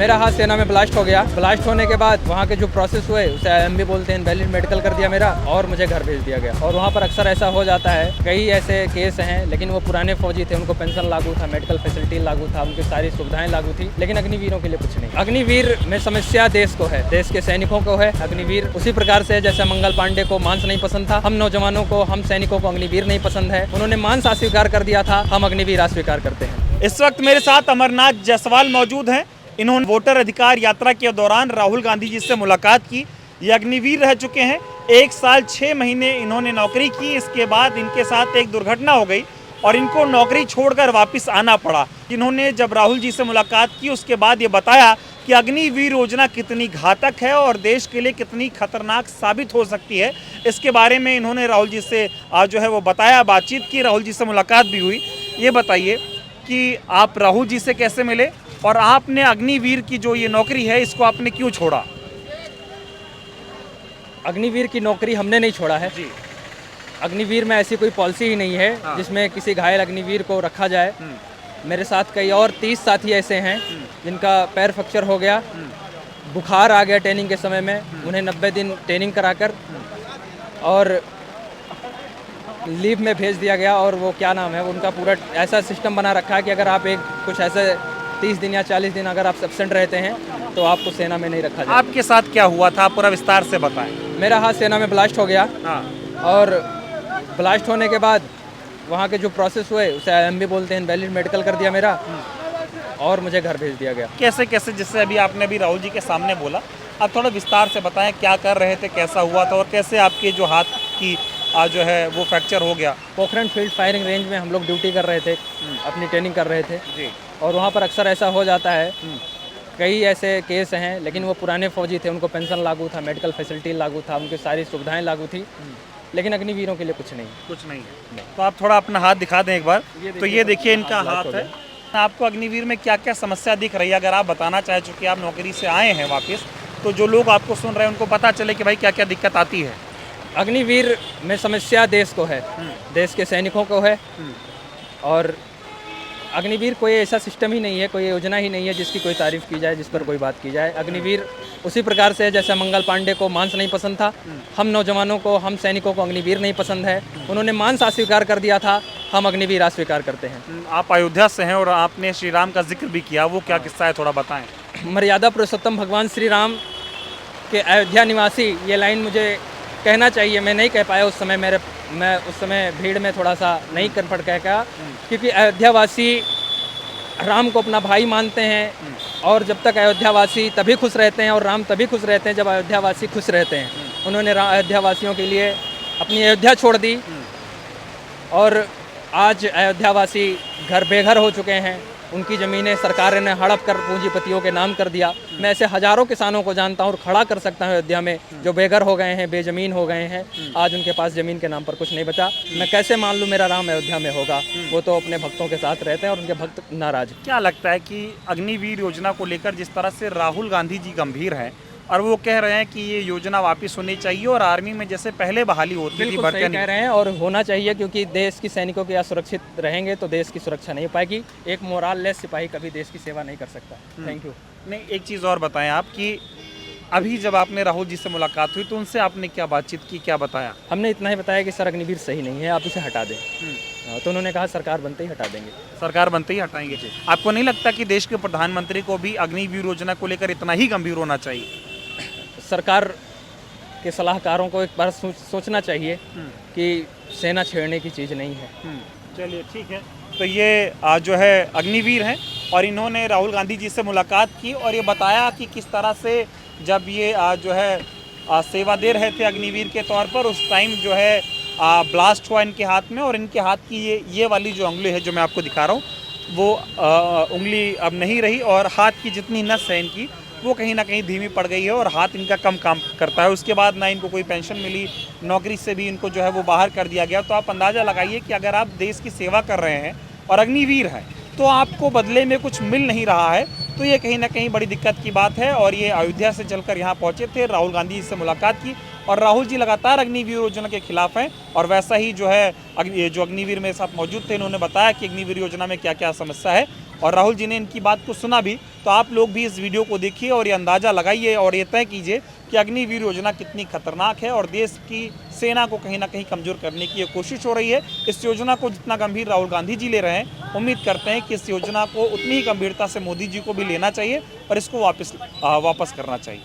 मेरा हाथ सेना में ब्लास्ट हो गया। ब्लास्ट होने के बाद वहाँ के जो प्रोसेस हुए उसे IMB बोलते हैं, इनवैलिड मेडिकल कर दिया मेरा, और मुझे घर भेज दिया गया। और वहाँ पर अक्सर ऐसा हो जाता है, कई ऐसे केस हैं, लेकिन वो पुराने फौजी थे, उनको पेंशन लागू था, मेडिकल फैसिलिटी लागू था, उनकी सारी सुविधाएं लागू थी, लेकिन अग्निवीरों के लिए कुछ नहीं। अग्निवीर में समस्या देश को है, देश के सैनिकों को है। अग्निवीर उसी प्रकार से जैसे मंगल पांडे को मांस नहीं पसंद था, हम नौजवानों को, हम सैनिकों को अग्निवीर नहीं पसंद है। उन्होंने मांस अस्वीकार कर दिया था, हम अग्निवीर अस्वीकार करते हैं। इस वक्त मेरे साथ अमरनाथ जायसवाल मौजूद हैं। इन्होंने वोटर अधिकार यात्रा के दौरान राहुल गांधी जी से मुलाकात की। ये अग्निवीर रह चुके हैं। 1 साल 6 महीने इन्होंने नौकरी की। इसके बाद इनके साथ एक दुर्घटना हो गई और इनको नौकरी छोड़कर वापस आना पड़ा। इन्होंने जब राहुल जी से मुलाकात की उसके बाद ये बताया कि अग्निवीर योजना कितनी घातक है और देश के लिए कितनी खतरनाक साबित हो सकती है। इसके बारे में इन्होंने राहुल जी से जो है वो बताया, बातचीत की, राहुल जी से मुलाकात भी हुई। ये बताइए कि आप राहुल जी से कैसे मिले और आपने अग्निवीर की जो ये नौकरी है इसको आपने क्यों छोड़ा? अग्निवीर की नौकरी हमने नहीं छोड़ा है जी। अग्निवीर में ऐसी कोई पॉलिसी ही नहीं है जिसमें किसी घायल अग्निवीर को रखा जाए। मेरे साथ कई और 30 साथी ऐसे हैं जिनका पैर फ्रैक्चर हो गया, बुखार आ गया ट्रेनिंग के समय में, उन्हें 90 दिन ट्रेनिंग कराकर और लीव में भेज दिया गया। और वो क्या नाम है, उनका पूरा ऐसा सिस्टम बना रखा है कि अगर आप कुछ ऐसे 30 दिन या 40 दिन अगर आप एब्सेंट रहते हैं तो आपको सेना में नहीं रखा जाए। आपके साथ क्या हुआ था, पूरा विस्तार से बताएं। मेरा हाथ सेना में ब्लास्ट हो गया और ब्लास्ट होने के बाद वहाँ के जो प्रोसेस हुए उसे IMB बोलते हैं, इनवैलिड मेडिकल कर दिया मेरा, और मुझे घर भेज दिया गया। कैसे कैसे, जिससे अभी आपने भी राहुल जी के सामने बोला, आप थोड़ा विस्तार से बताएं क्या कर रहे थे, कैसा हुआ था और कैसे आपके जो हाथ की जो है वो फ्रैक्चर हो गया? पोखरण फील्ड फायरिंग रेंज में हम लोग ड्यूटी कर रहे थे, अपनी ट्रेनिंग कर रहे थे जी। और वहाँ पर अक्सर ऐसा हो जाता है, कई ऐसे केस हैं, लेकिन वो पुराने फौजी थे, उनको पेंशन लागू था, मेडिकल फैसिलिटी लागू था, उनकी सारी सुविधाएं लागू थी, लेकिन अग्निवीरों के लिए कुछ नहीं। कुछ नहीं है। तो आप थोड़ा अपना हाथ दिखा दें एक बार। तो ये देखिए इनका हाथ है। आपको अग्निवीर में क्या क्या समस्या दिख रही है, अगर आप बताना चाहे, चूँकि आप नौकरी से आए हैं वापस, तो जो लोग आपको सुन रहे हैं उनको पता चले कि भाई क्या क्या दिक्कत आती है। अग्निवीर में समस्या देश को है, देश के सैनिकों को है। और अग्निवीर कोई ऐसा सिस्टम ही नहीं है, कोई योजना ही नहीं है जिसकी कोई तारीफ की जाए, जिस पर कोई बात की जाए। अग्निवीर उसी प्रकार से जैसे मंगल पांडे को मांस नहीं पसंद था, हम नौजवानों को, हम सैनिकों को अग्निवीर नहीं पसंद है। उन्होंने मांस अस्वीकार कर दिया था, हम अग्निवीर अस्वीकार करते हैं। आप अयोध्या से हैं और आपने श्री राम का जिक्र भी किया, वो क्या किस्सा है, थोड़ा बताएं। मर्यादा पुरुषोत्तम भगवान श्री राम के अयोध्या निवासी, ये लाइन मुझे कहना चाहिए, मैं नहीं कह पाया उस समय, मैं उस समय भीड़ में थोड़ा सा नहीं कन्फर्ट कह पाया, क्योंकि अयोध्यावासी राम को अपना भाई मानते हैं और जब तक अयोध्यावासी तभी खुश रहते हैं और राम तभी खुश रहते हैं जब अयोध्यावासी खुश रहते हैं। उन्होंने अयोध्यावासियों के लिए अपनी अयोध्या छोड़ दी और आज अयोध्यावासी घर बेघर हो चुके हैं, उनकी ज़मीनें सरकार ने हड़प कर पूंजीपतियों के नाम कर दिया। मैं ऐसे हज़ारों किसानों को जानता हूँ और खड़ा कर सकता हूँ अयोध्या में, जो बेघर हो गए हैं, बेज़मीन हो गए हैं, आज उनके पास ज़मीन के नाम पर कुछ नहीं बचा। मैं कैसे मान लूँ मेरा राम अयोध्या में होगा? वो तो अपने भक्तों के साथ रहते हैं और उनके भक्त नाराज। क्या लगता है कि अग्निवीर योजना को लेकर जिस तरह से राहुल गांधी जी गंभीर हैं और वो कह रहे हैं कि ये योजना वापस होनी चाहिए और आर्मी में जैसे पहले बहाली होती थी, बिल्कुल सही कह रहे हैं और होना चाहिए, क्योंकि देश की सैनिकों के असुरक्षित रहेंगे तो देश की सुरक्षा नहीं हो पाएगी। एक मोराललेस सिपाही कभी देश की सेवा नहीं कर सकता। Thank you. नहीं, एक चीज़ और बताएं आप कि अभी जब आपने राहुल जी से मुलाकात हुई तो उनसे आपने क्या बातचीत की, क्या बताया? हमने इतना ही बताया कि सर अग्निवीर सही नहीं है, आप इसे हटा दें। तो उन्होंने कहा सरकार बनते ही हटा देंगे। सरकार बनते ही हटाएंगे। आपको नहीं लगता कि देश के प्रधानमंत्री को भी अग्निवीर योजना को लेकर इतना ही गंभीर होना चाहिए? सरकार के सलाहकारों को एक बार सोचना चाहिए कि सेना छेड़ने की चीज़ नहीं है। चलिए ठीक है। तो ये जो है अग्निवीर हैं और इन्होंने राहुल गांधी जी से मुलाकात की और ये बताया कि किस तरह से जब ये जो है सेवा दे रहे थे अग्निवीर के तौर पर, उस टाइम जो है ब्लास्ट हुआ इनके हाथ में और इनके हाथ की ये वाली जो उंगली है जो मैं आपको दिखा रहा हूँ, वो उंगली अब नहीं रही और हाथ की जितनी नस है इनकी वो कहीं ना कहीं धीमी पड़ गई है और हाथ इनका कम काम करता है। उसके बाद ना इनको कोई पेंशन मिली, नौकरी से भी इनको जो है वो बाहर कर दिया गया। तो आप अंदाज़ा लगाइए कि अगर आप देश की सेवा कर रहे हैं और अग्निवीर हैं तो आपको बदले में कुछ मिल नहीं रहा है, तो ये कहीं ना कहीं बड़ी दिक्कत की बात है। और ये अयोध्या से चलकर यहाँ पहुँचे थे, राहुल गांधी जी से मुलाकात की और राहुल जी लगातार अग्निवीर योजना के खिलाफ हैं। और वैसा ही जो है जो अग्निवीर मेरे साथ मौजूद थे, इन्होंने बताया कि अग्निवीर योजना में क्या क्या समस्या है। और राहुल जी ने इनकी बात को सुना भी। तो आप लोग भी इस वीडियो को देखिए और ये अंदाज़ा लगाइए और ये तय कीजिए कि अग्निवीर योजना कितनी खतरनाक है और देश की सेना को कहीं ना कहीं कमज़ोर करने की ये कोशिश हो रही है। इस योजना को जितना गंभीर राहुल गांधी जी ले रहे हैं, उम्मीद करते हैं कि इस योजना को उतनी ही गंभीरता से मोदी जी को भी लेना चाहिए और इसको वापस करना चाहिए।